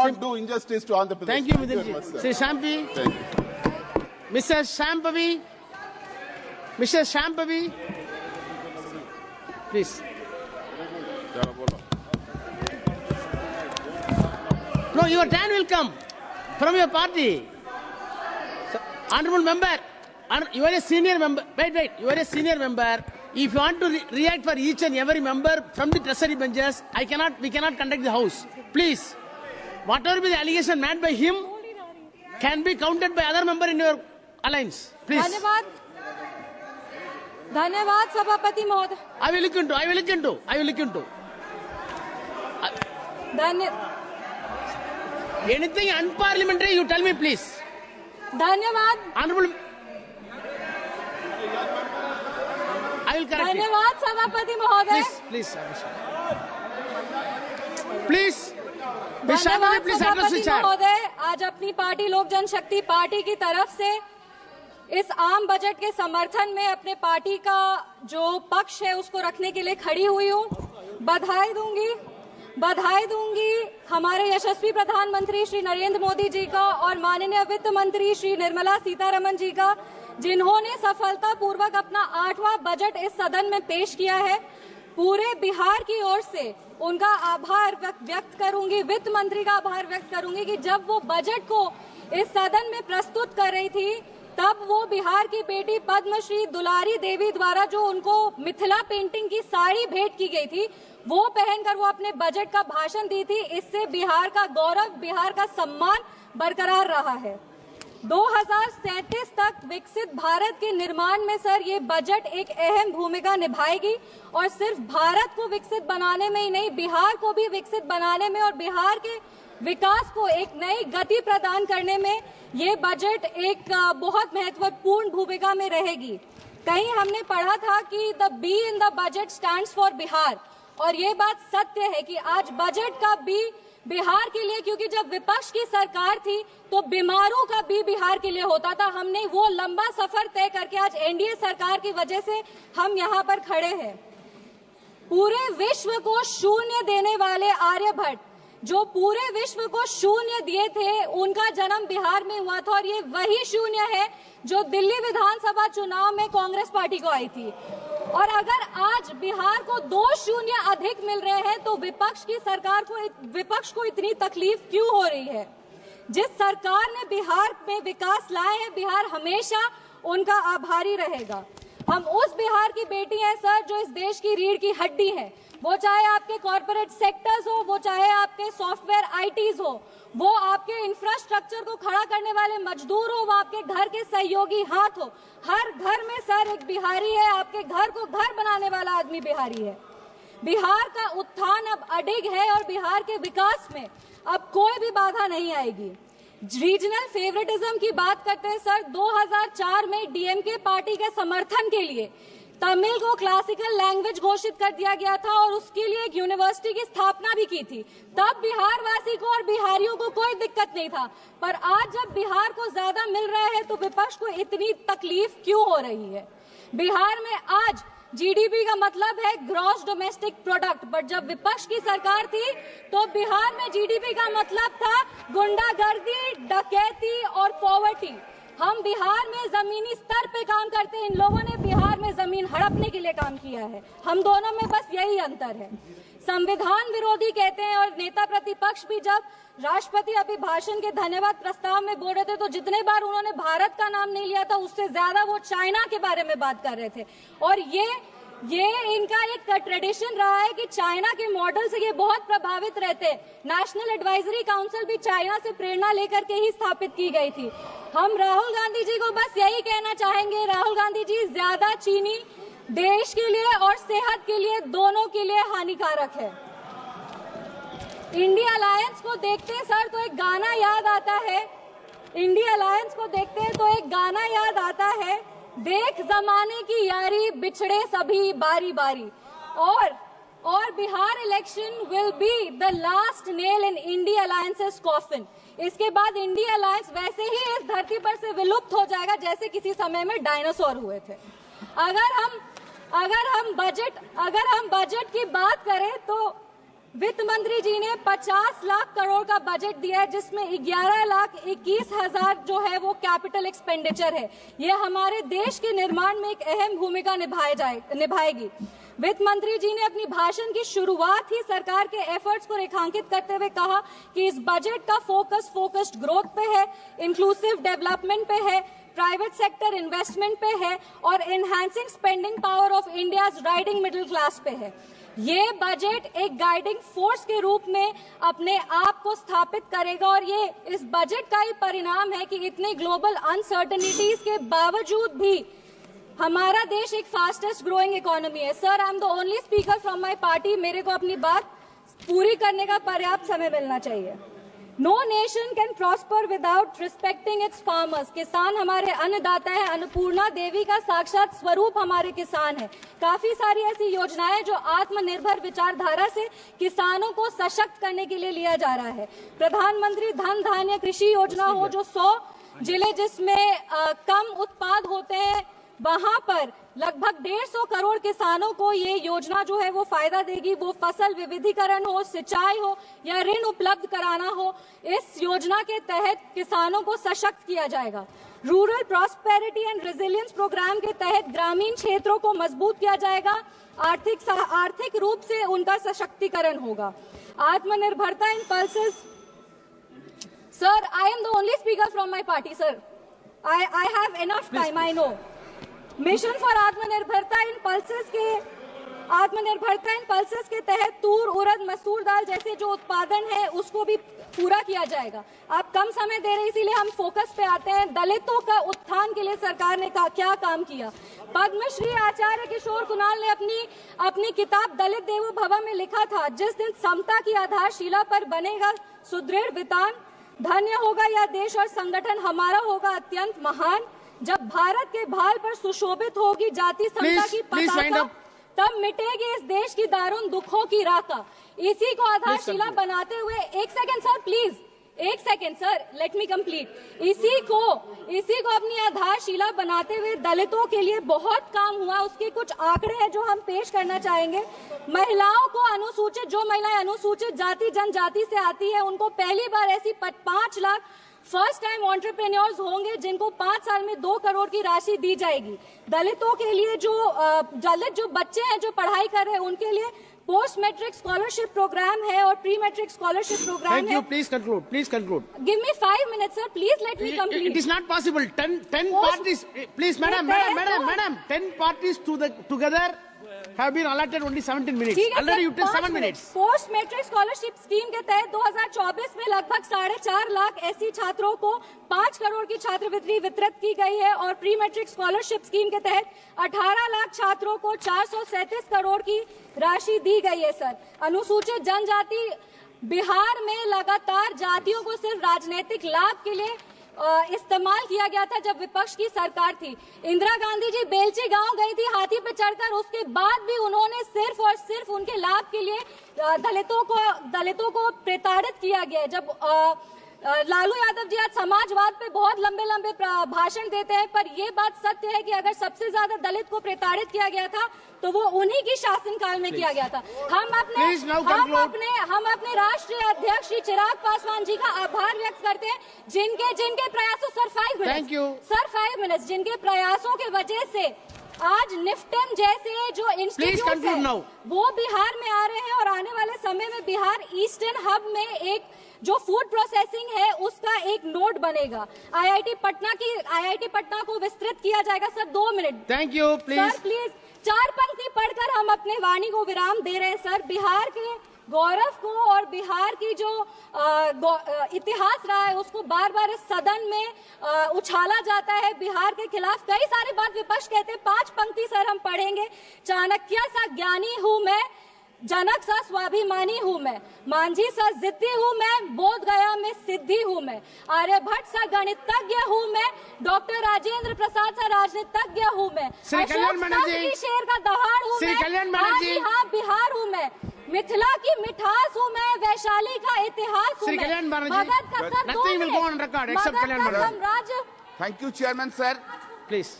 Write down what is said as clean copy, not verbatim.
not do injustice to Andhra Pradesh. Thank you, Midinji. Sri Shampi. Thank you. Mr. Shampavi. Mr. Shampavi. Please. No, your turn will come from your party. So, honorable member, you are a senior member. Wait. You are a senior member. If you want to react for each and every member from the treasury benches, we cannot conduct the house. Please, whatever be the allegation made by him can be counted by other member in your alliance. Please. धन्यवाद सभापति महोदय. I will look into. Anything unparliamentary, you tell me, please. धन्यवाद. Honorable, I will correct it. धन्यवाद सभापति महोदय. Please. धन्यवाद please address the सभापति chair. महोदय. आज अपनी पार्टी लोक जनशक्ति पार्टी की तरफ से इस आम बजट के समर्थन में अपने पार्टी का जो पक्ष है उसको रखने के लिए खड़ी हुई हूँ. बधाई दूंगी हमारे यशस्वी प्रधानमंत्री श्री नरेंद्र मोदी जी का और माननीय वित्त मंत्री श्री निर्मला सीतारमण जी का, जिन्होंने सफलतापूर्वक अपना 8वां बजट इस सदन में पेश किया है. पूरे बिहार की ओर से उनका आभार व्यक्त करूंगी, वित्त मंत्री का आभार व्यक्त करूंगी कि जब वो बजट को इस सदन में प्रस्तुत कर रही थी तब वो बिहार की बेटी पद्मश्री दुलारी देवी द्वारा जो उनको मिथिला पेंटिंग की साड़ी भेंट की गई थी वो पहनकर वो अपने बजट का भाषण दी थी. इससे बिहार का गौरव, बिहार का सम्मान बरकरार रहा है. 2037 तक विकसित भारत के निर्माण में सर ये बजट एक अहम भूमिका निभाएगी और सिर्फ भारत को विकसित बनाने में ही नहीं, बिहार को भी विकसित बनाने में और बिहार के विकास को एक नई गति प्रदान करने में ये बजट एक बहुत महत्वपूर्ण भूमिका में रहेगी. कहीं हमने पढ़ा था कि the be in the budget stands for Bihar, और ये बात सत्य है कि आज बजट का बी बिहार के लिए, क्योंकि जब विपक्ष की सरकार थी तो बीमारों का बी बिहार के लिए होता था. हमने वो लंबा सफर तय करके आज एनडीए सरकार की वजह से हम यहाँ पर खड़े हैं. पूरे विश्व को शून्य देने वाले आर्यभट्ट, जो पूरे विश्व को शून्य दिए थे, उनका जन्म बिहार में हुआ था और ये वही शून्य है जो दिल्ली विधानसभा चुनाव में कांग्रेस पार्टी को आई थी. और अगर आज बिहार को 2 शून्य अधिक मिल रहे हैं तो विपक्ष को इतनी तकलीफ क्यों हो रही है? जिस सरकार ने बिहार में विकास लाए हैं, बिहार हमेशा उनका आभारी रहेगा. हम उस बिहार की बेटी हैं सर जो इस देश की रीढ़ की हड्डी है. वो चाहे आपके कॉर्पोरेट सेक्टर्स हो, वो चाहे आपके सॉफ्टवेयर आईटीज हो, वो आपके इंफ्रास्ट्रक्चर को खड़ा करने वाले मजदूर हो, वो आपके घर के सहयोगी हाथ हो. हर घर में सर एक बिहारी है. आपके घर को घर बनाने वाला आदमी बिहारी है. बिहार का उत्थान अब अडिग है और बिहार के विकास में अब कोई भी बाधा नहीं आएगी. रीजनल फेवरेटिज्म की बात करते हैं सर. 2004 में डीएमके पार्टी के समर्थन के लिए तमिल को क्लासिकल लैंग्वेज घोषित कर दिया गया था और उसके लिए एक यूनिवर्सिटी की स्थापना भी की थी. तब बिहार वासी को और बिहारियों को कोई दिक्कत नहीं था. पर आज जब बिहार को ज्यादा मिल रहा है तो विपक्ष को इतनी तकलीफ क्यों हो रही है? बिहार में आज जीडीपी का मतलब है ग्रॉस डोमेस्टिक प्रोडक्ट, बट जब विपक्ष की सरकार थी तो बिहार में जीडीपी का मतलब था गुंडागर्दी, डकैती और पॉवर्टी. हम बिहार में जमीनी स्तर पे काम करते हैं, इन लोगों ने बिहार में जमीन हड़पने के लिए काम किया है. हम दोनों में बस यही अंतर है. संविधान विरोधी कहते हैं और नेता प्रतिपक्ष भी जब राष्ट्रपति अभिभाषण के धन्यवाद प्रस्ताव में बोल रहे थे तो जितने बार उन्होंने भारत का नाम नहीं लिया था उससे ज्यादा वो चाइना के बारे में बात कर रहे थे. और ये इनका एक ट्रेडिशन रहा है कि चाइना के मॉडल से ये बहुत प्रभावित रहते हैं. नेशनल एडवाइजरी काउंसिल भी चाइना से प्रेरणा लेकर के ही स्थापित की गई थी. हम राहुल गांधी जी को बस यही कहना चाहेंगे, राहुल गांधी जी, ज्यादा चीनी देश के लिए और सेहत के लिए, दोनों के लिए हानिकारक है. इंडिया अलायंस को देखते हैं सर तो एक गाना याद आता है. इंडिया अलायंस को देखते हैं तो एक गाना याद आता है, देख जमाने की यारी बिछड़े सभी बारी बारी. और Bihar election will be the last nail in India alliances coffin. इसके बाद इंडिया अलायंस वैसे ही इस धरती पर से विलुप्त हो जाएगा जैसे किसी समय में डायनासोर हुए थे. अगर हम बजट की बात करें तो वित्त मंत्री जी ने 50 लाख करोड़ का बजट दिया है, जिसमें 11,21,000 जो है वो कैपिटल एक्सपेंडिचर है। ये हमारे देश के निर्माण में एक अहम भूमिका निभाएगी। वित्त मंत्री जी ने अपनी भाषण की शुरुआत ही सरकार के एफर्ट्स को रेखांकित करते हुए कहा कि इस बजट का फोकस्ड ग्रोथ पे है, इंक्लूसिव डेवलपमेंट पे है, प्राइवेट सेक्टर इन्वेस्टमेंट पे है और enhancing spending power of India's riding middle class पे है। ये बजट एक गाइडिंग फोर्स के रूप में अपने आप को स्थापित करेगा और ये इस बजट का ही परिणाम है कि इतने ग्लोबल अनसर्टेनिटीज के बावजूद भी हमारा देश एक फास्टेस्ट ग्रोइंग इकोनॉमी है। Sir, I am the only speaker from my party. मेरे को अपनी बात पूरी करने का पर्याप्त समय मिलना चाहिए। No nation can prosper without respecting its farmers. किसान हमारे अन्नदाता है। अन्नपूर्णा देवी का साक्षात स्वरूप हमारे किसान है। काफी सारी ऐसी योजनाएं जो आत्मनिर्भर विचारधारा से किसानों को सशक्त करने के लिए लिया जा रहा है। प्रधानमंत्री धन धान्य कृषि योजना हो, जो 100 जिले जिसमें कम उत्पाद होते हैं वहां पर लगभग 150 करोड़ किसानों को ये योजना जो है वो फायदा देगी। वो फसल विविधीकरण हो, सिंचाई हो या ऋण उपलब्ध कराना हो, इस योजना के तहत किसानों को सशक्त किया जाएगा। Rural prosperity and resilience programme के तहत ग्रामीण क्षेत्रों को मजबूत किया जाएगा। आर्थिक रूप से उनका सशक्तिकरण होगा। Aatmanirbharta in pulses. Sir, I am the only speaker from my party. Sir, I have enough time, I know. Mission for Aatmanirbharta in pulses के तहत तूर, उड़द, मसूर दाल जैसे जो उत्पादन है उसको भी पूरा किया जाएगा। आप कम समय दे रहे, इसीलिए हम फोकस पे आते हैं। दलितों का उत्थान के लिए सरकार ने क्या काम किया। पद्मश्री आचार्य किशोर कुणाल ने अपनी किताब दलित देवो भव में लिखा था, जिस दिन समता की आधारशिला पर बनेगा सुदृढ़ वितान, धन्य होगा यह देश और संगठन हमारा होगा अत्यंत महान। जब भारत के भाल पर सुशोभित होगी जाति समता की पताका, तब मिटेगी इस देश की दारुण दुखों की राका। इसी को आधारशिला बनाते हुए, एक सेकंड सर, प्लीज, एक second sir, let me complete. इसी को अपनी आधारशिला बनाते हुए दलितों के लिए बहुत काम हुआ। उसके कुछ आंकड़े हैं जो हम पेश करना चाहेंगे। महिलाओं को अनुसूचित, जो महिलाएं अनुसूचित जाति जनजाति से आती है, उनको पहली बार ऐसी 5 लाख फर्स्ट टाइम एंटरप्रेन्योर्स होंगे जिनको 5 साल में 2 करोड़ की राशि दी जाएगी। दलितों के लिए दलित जो बच्चे हैं जो पढ़ाई कर रहे हैं उनके लिए पोस्ट मैट्रिक स्कॉलरशिप प्रोग्राम है और प्री मैट्रिक स्कॉलरशिप प्रोग्राम है। Thank you. Please conclude. Please conclude. Give me 5 minutes, sir. Please let me complete. It is not possible. 10 parties. Please, madam. 10 parties together have been allotted only 17 minutes. Already you took 7 minutes. Post matric scholarship scheme के तहत 2024 में लगभग 4.5 लाख ऐसी छात्रों को 5 करोड़ की छात्रवृत्ति वितरित की गई है और प्री मैट्रिक स्कॉलरशिप स्कीम के तहत 18 लाख छात्रों को 437 करोड़ की राशि दी गई है। सर, अनुसूचित जनजाति बिहार में लगातार जातियों को सिर्फ राजनीतिक लाभ के लिए इस्तेमाल किया गया था जब विपक्ष की सरकार थी। इंदिरा गांधी जी बेलची गांव गई थी हाथी पे चढ़कर, उसके बाद भी उन्होंने सिर्फ और सिर्फ उनके लाभ के लिए दलितों को प्रताड़ित किया गया। जब लालू यादव जी आज समाजवाद पे बहुत लंबे लंबे भाषण देते हैं, पर ये बात सत्य है कि अगर सबसे ज्यादा दलित को प्रताड़ित किया गया था तो वो उन्हीं की शासनकाल में किया गया था। हम अपने राष्ट्रीय अध्यक्ष श्री चिराग पासवान जी का आभार व्यक्त करते हैं, जिनके प्रयासों, सर 5 मिनट्स, जिनके प्रयासों के वजह से आज निफ्टन जैसे जो इंस्टीट्यूट है वो बिहार में आ रहे हैं और आने वाले समय में बिहार ईस्टर्न हब में एक जो फूड प्रोसेसिंग है उसका एक नोड बनेगा। आईआईटी पटना को विस्तृत किया जाएगा। Sir 2 minute. Thank you. Sir please 4 पंक्ति पढ़कर हम अपने वाणी को विराम दे रहे हैं। सर, बिहार के गौरव को और बिहार की जो इतिहास रहा है उसको बार बार इस सदन में उछाला जाता है। बिहार के खिलाफ कई सारी बात विपक्ष कहते हैं। 5 पंक्ति सर हम पढ़ेंगे। चाणक्य सा ज्ञानी हूँ मैं, जनक सा स्वाभिमानी हूँ मैं, मांझी सा जिद्दी हूँ मैं, बोध गया में सिद्धि हूँ मैं, आर्यभट्ट सा गणितज्ञ हूँ मैं, डॉक्टर राजेंद्र प्रसाद सा राजनीतिज्ञ हूँ मैं, शेर का दहाड़ हूँ मैं, हाँ बिहार हूँ मैं, मिथिला की मिठास हूँ मैं, वैशाली का इतिहास हूँ मैं, भगत का साम्राज्य। Thank you, Chairman, sir. Please.